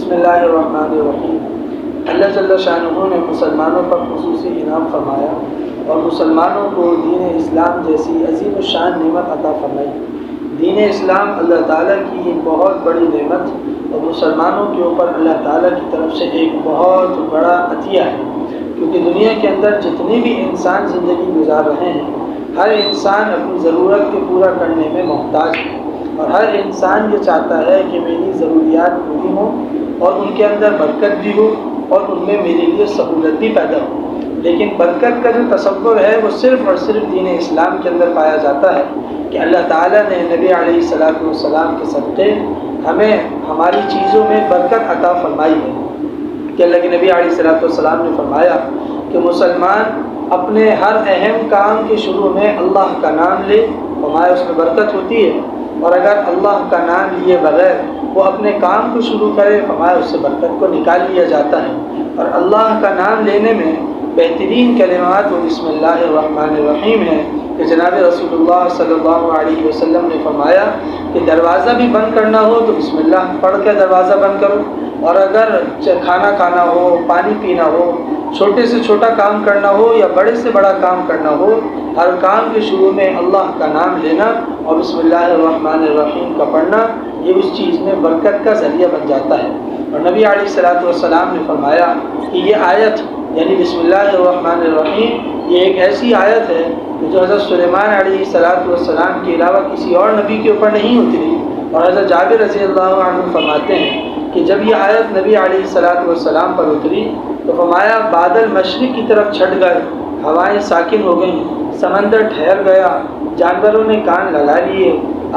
بسم اللہ الرحمن الرحیم۔ اللہ جل شانہ نے مسلمانوں پر خصوصی انعام فرمایا اور مسلمانوں کو دین اسلام جیسی عظیم الشان نعمت عطا فرمائی۔ دین اسلام اللہ تعالیٰ کی ایک بہت بڑی نعمت اور مسلمانوں کے اوپر اللہ تعالیٰ کی طرف سے ایک بہت بڑا عطیہ ہے، کیونکہ دنیا کے اندر جتنے بھی انسان زندگی گزار رہے ہیں، ہر انسان اپنی ضرورت کے پورا کرنے میں محتاج ہے، اور ہر انسان یہ چاہتا ہے کہ میری ضروریات پوری ہوں اور ان کے اندر برکت بھی ہو اور ان میں میرے لیے سہولت بھی پیدا ہو۔ لیکن برکت کا جو تصور ہے وہ صرف اور صرف دین اسلام کے اندر پایا جاتا ہے کہ اللہ تعالیٰ نے نبی علیہ السلام کے صدقے ہمیں ہماری چیزوں میں برکت عطا فرمائی ہے، کہ اللہ کے نبی علیہ السلام نے فرمایا کہ مسلمان اپنے ہر اہم کام کے شروع میں اللہ کا نام لے، فرمایا اس میں برکت ہوتی ہے، اور اگر اللہ کا نام لیے بغیر وہ اپنے کام کو شروع کرے، فرمایا اس سے برکت کو نکال لیا جاتا ہے۔ اور اللہ کا نام لینے میں بہترین کلمات وہ بسم اللہ الرحمن الرحیم ہے، کہ جناب رسول اللہ صلی اللہ علیہ وسلم نے فرمایا کہ دروازہ بھی بند کرنا ہو تو بسم اللہ پڑھ کے دروازہ بند کرو، اور اگر کھانا کھانا ہو، پانی پینا ہو، چھوٹے سے چھوٹا کام کرنا ہو یا بڑے سے بڑا کام کرنا ہو، ہر کام کے شروع میں اللہ کا نام لینا اور بسم اللہ الرحمن الرحیم کا پڑھنا، یہ اس چیز میں برکت کا ذریعہ بن جاتا ہے۔ اور نبی علیہ السلام نے فرمایا کہ یہ آیت یعنی بسم اللہ الرحمن الرحیم یہ ایک ایسی آیت ہے کہ جو حضرت سلیمان علیہ السلام کے علاوہ کسی اور نبی کے اوپر نہیں اتری، اور حضرت جابر رضی اللہ عنہ فرماتے ہیں کہ جب یہ آیت نبی علیہ السلام پر اتری تو فرمایا بادل مشرق کی طرف چھٹ گئے، ہوائیں ساکن ہو گئیں، سمندر ٹھہر گیا، جانوروں نے کان لگا لیے،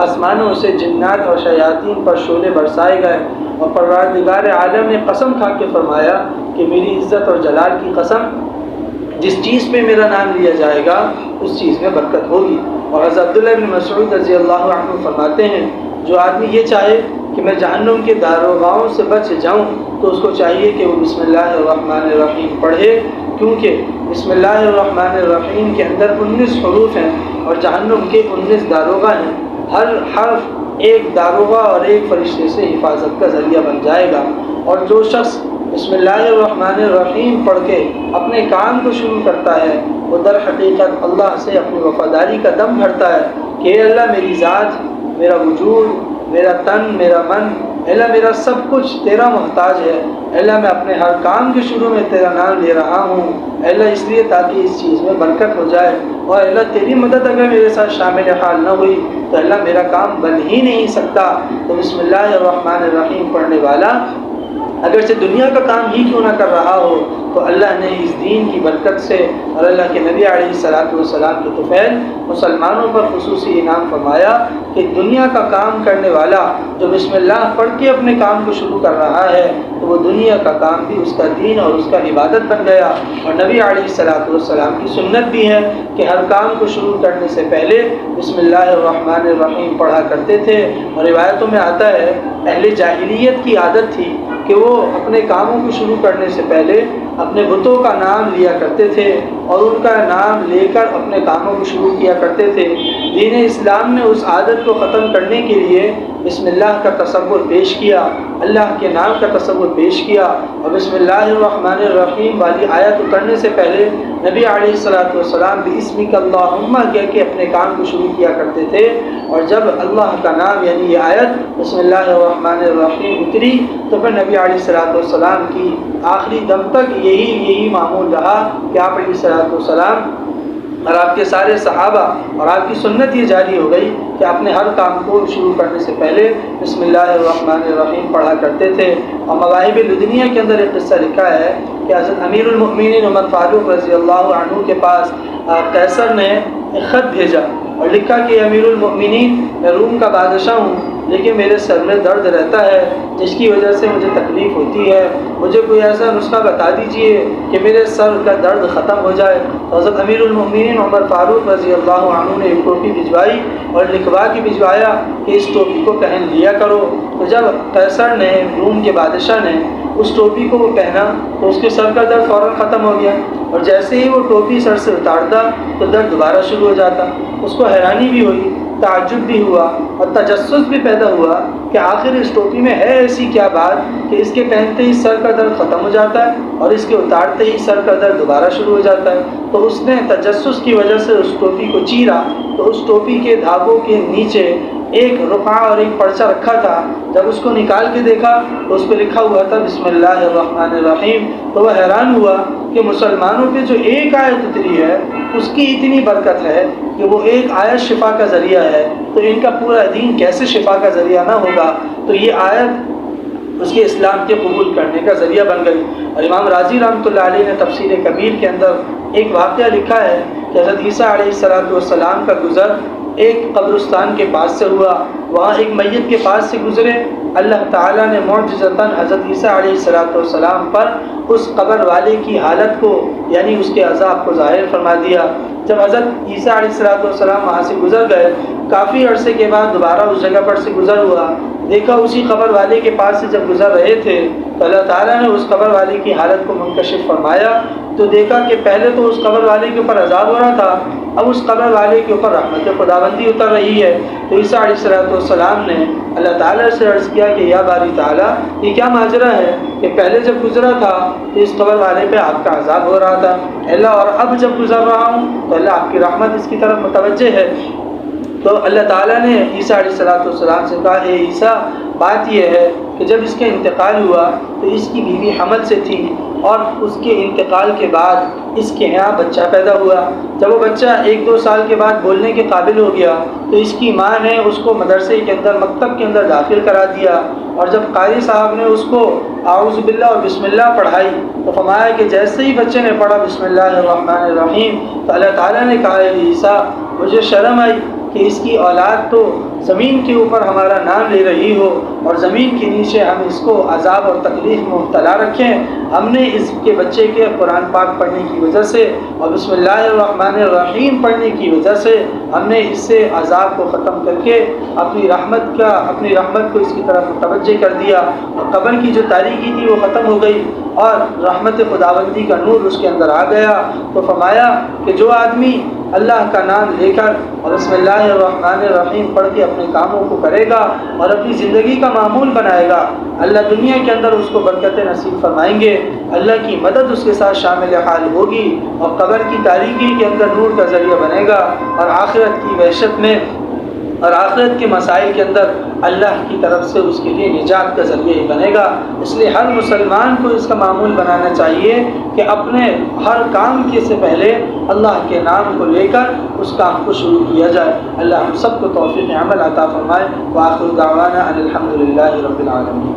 آسمانوں سے جنات اور شیاطین پر شعلے برسائے گئے، اور پروردگار عالم نے قسم کھا کے فرمایا کہ میری عزت اور جلال کی قسم، جس چیز پہ میرا نام لیا جائے گا اس چیز میں برکت ہوگی۔ اور حضرت عبداللہ بن مسعود رضی اللہ عنہ فرماتے ہیں جو آدمی یہ چاہے کہ میں جہنم کے داروغاؤں سے بچ جاؤں تو اس کو چاہیے کہ وہ بسم اللہ الرحمن الرحیم پڑھے، کیونکہ بسم اللہ الرحمن الرحیم کے اندر 19 حروف ہیں اور جہنم کے 19 داروغہ ہیں، ہر حرف ایک داروغہ اور ایک فرشتے سے حفاظت کا ذریعہ بن جائے گا۔ اور جو شخص بسم اللہ الرحمن الرحیم پڑھ کے اپنے کام کو شروع کرتا ہے وہ در حقیقت اللہ سے اپنی وفاداری کا دم بھرتا ہے کہ اے اللہ میری ذات، میرا وجود، میرا تن، میرا من، اے اللہ میرا سب کچھ تیرا محتاج ہے، اے اللہ میں اپنے ہر کام کے شروع میں تیرا نام لے رہا ہوں، اے اللہ اس لیے تاکہ اس چیز میں برکت ہو جائے، اور اے اللہ تیری مدد اگر میرے ساتھ شامل حال نہ ہوئی تو اللہ میرا کام بن ہی نہیں سکتا۔ تو بسم اللہ الرحمن الرحیم پڑھنے والا اگرچہ دنیا کا کام ہی کیوں نہ کر رہا ہو تو اللہ نے اس دین کی برکت سے اور اللہ کے نبی علیہ السلام کے طفیل مسلمانوں پر خصوصی انعام فرمایا کہ دنیا کا کام کرنے والا جو بسم اللہ پڑھ کے اپنے کام کو شروع کر رہا ہے تو وہ دنیا کا کام بھی اس کا دین اور اس کا عبادت بن گیا۔ اور نبی علیہ السلام کی سنت بھی ہے کہ ہر کام کو شروع کرنے سے پہلے بسم اللہ الرحمن الرحیم پڑھا کرتے تھے، اور روایتوں میں آتا ہے اہل جاہلیت کی عادت تھی کہ وہ اپنے کاموں کو شروع کرنے سے پہلے اپنے بتوں کا نام لیا کرتے تھے اور ان کا نام لے کر اپنے کاموں کو شروع کیا کرتے تھے۔ دین اسلام نے اس عادت کو ختم کرنے کے لیے بسم اللہ کا تصور پیش کیا، اللہ کے نام کا تصور پیش کیا، اور بسم اللہ الرحمن الرحیم والی آیت اترنے سے پہلے نبی علیہ السلام بِاسْمِكَ اللَّهُمَّ کہہ کے اپنے کام کو شروع کیا کرتے تھے، اور جب اللہ کا نام یعنی یہ آیت بسم اللہ الرحمن الرحیم اتری تو پھر نبی علیہ السلام کی آخری دم تک یہی معمول رہا کہ آپ علیہ السلام اور آپ کے سارے صحابہ اور آپ کی سنت یہ جاری ہو گئی کہ اپنے ہر کام کو شروع کرنے سے پہلے بسم اللہ الرحمن الرحیم پڑھا کرتے تھے۔ اور مواہب لدنیہ کے اندر ایک قصہ لکھا ہے کہ حضرت امیر المؤمنین عمر فاروق رضی اللہ عنہ کے پاس قیصر نے ایک خط بھیجا اور لکھا کہ امیر المؤمنین میں روم کا بادشاہ ہوں لیکن میرے سر میں درد رہتا ہے جس کی وجہ سے مجھے تکلیف ہوتی ہے، مجھے کوئی ایسا نسخہ بتا دیجئے کہ میرے سر کا درد ختم ہو جائے۔ تو حضرت امیر المؤمنین عمر فاروق رضی اللہ عنہ نے ایک ٹوپی بھجوائی اور لکھوا کے بھجوایا کہ اس ٹوپی کو پہن لیا کرو۔ تو جب قیصر نے روم کے بادشاہ نے اس ٹوپی کو وہ پہنا تو اس کے سر کا درد فوراً ختم ہو گیا، اور جیسے ہی وہ ٹوپی سر سے اتارتا تو درد دوبارہ شروع ہو جاتا۔ اس کو حیرانی بھی ہوئی تعجب بھی ہوا اور تجسس بھی پیدا ہوا کہ آخر اس ٹوپی میں ہے ایسی کیا بات کہ اس کے پہنتے ہی سر کا درد ختم ہو جاتا ہے اور اس کے اتارتے ہی سر کا درد دوبارہ شروع ہو جاتا ہے۔ تو اس نے تجسس کی وجہ سے اس ٹوپی کو چیرا تو اس ٹوپی کے دھاگوں کے نیچے ایک رقعہ اور ایک پرچہ رکھا تھا۔ جب اس کو نکال کے دیکھا تو اس پہ لکھا ہوا تھا بسم اللہ الرحمن الرحیم۔ تو وہ حیران ہوا کہ مسلمانوں پہ جو ایک آیت اتری ہے اس کی اتنی برکت ہے کہ وہ ایک آیت شفا کا ذریعہ ہے، تو ان کا پورا دین کیسے شفا کا ذریعہ نہ ہوگا؟ تو یہ آیت اس کے اسلام کے قبول کرنے کا ذریعہ بن گئی۔ اور امام راضی رحمۃ اللہ علیہ نے تفسیر کبیر کے اندر ایک واقعہ لکھا ہے کہ حضرت عیسیٰ علیہ السلام کا گزر ایک قبرستان کے پاس سے ہوا، وہاں ایک میت کے پاس سے گزرے، اللہ تعالیٰ نے معجزتاً حضرت عیسیٰ علیہ السلام پر اس قبر والے کی حالت کو یعنی اس کے عذاب کو ظاہر فرما دیا۔ جب حضرت عیسیٰ علیہ السلام وہاں سے گزر گئے، کافی عرصے کے بعد دوبارہ اس جگہ پر سے گزر ہوا، دیکھا اسی قبر والے کے پاس سے جب گزر رہے تھے تو اللہ تعالیٰ نے اس قبر والے کی حالت کو منکشف فرمایا۔ تو دیکھا کہ پہلے تو اس قبر والے کے اوپر عذاب ہو رہا تھا، اب اس قبر والے کے اوپر رحمت خداوندی اتر رہی ہے۔ تو عیسیٰ علیہ السلام نے اللہ تعالیٰ سے عرض کیا کہ یا باری تعالیٰ، یہ کیا ماجرا ہے کہ پہلے جب گزرا تھا تو اس قبر والے پہ آپ کا عذاب ہو رہا تھا اللہ، اور اب جب گزر رہا ہوں تو اللہ آپ کی رحمت اس کی طرف متوجہ ہے۔ تو اللہ تعالیٰ نے عیسیٰ علیہ السلام سے کہا اے عیسیٰ، بات یہ ہے کہ جب اس کا انتقال ہوا تو اس کی بیوی حمل سے تھی اور اس کے انتقال کے بعد اس کے یہاں بچہ پیدا ہوا۔ جب وہ بچہ 1-2 سال کے بعد بولنے کے قابل ہو گیا تو اس کی ماں نے اس کو مدرسے کے اندر مکتب کے اندر داخل کرا دیا، اور جب قاری صاحب نے اس کو اعوذ باللہ اور بسم اللہ پڑھائی تو فرمایا کہ جیسے ہی بچے نے پڑھا بسم اللہ الرحمن الرحیم تو اللہ تعالیٰ نے کہا اے عیسیٰ، مجھے شرم آئی کہ اس کی اولاد تو زمین کے اوپر ہمارا نام لے رہی ہو اور زمین کے نیچے ہم اس کو عذاب اور تکلیف میں مبتلا رکھیں۔ ہم نے اس کے بچے کے قرآن پاک پڑھنے کی وجہ سے اور بسم اللہ الرحمن الرحیم پڑھنے کی وجہ سے ہم نے اس سے عذاب کو ختم کر کے اپنی رحمت کو اس کی طرف متوجہ کر دیا، اور قبر کی جو تاریکی تھی وہ ختم ہو گئی اور رحمت خداوندی کا نور اس کے اندر آ گیا۔ تو فرمایا کہ جو آدمی اللہ کا نام لے کر اور بسم اللہ الرحمن الرحیم پڑھ کے اپنے کاموں کو کرے گا اور اپنی زندگی کا معمول بنائے گا، اللہ دنیا کے اندر اس کو برکتیں نصیب فرمائیں گے، اللہ کی مدد اس کے ساتھ شامل حال ہوگی اور قبر کی تاریکی کے اندر نور کا ذریعہ بنے گا، اور آخرت کی وحشت میں اور آخرت کے مسائل کے اندر اللہ کی طرف سے اس کے لیے نجات کا ذریعہ ہی بنے گا۔ اس لیے ہر مسلمان کو اس کا معمول بنانا چاہیے کہ اپنے ہر کام کے سے پہلے اللہ کے نام کو لے کر اس کام کو شروع کیا جائے۔ اللہ ہم سب کو توفیق عمل عطا فرمائے۔ وآخر دعوانا ان الحمد للہ رب العالمین۔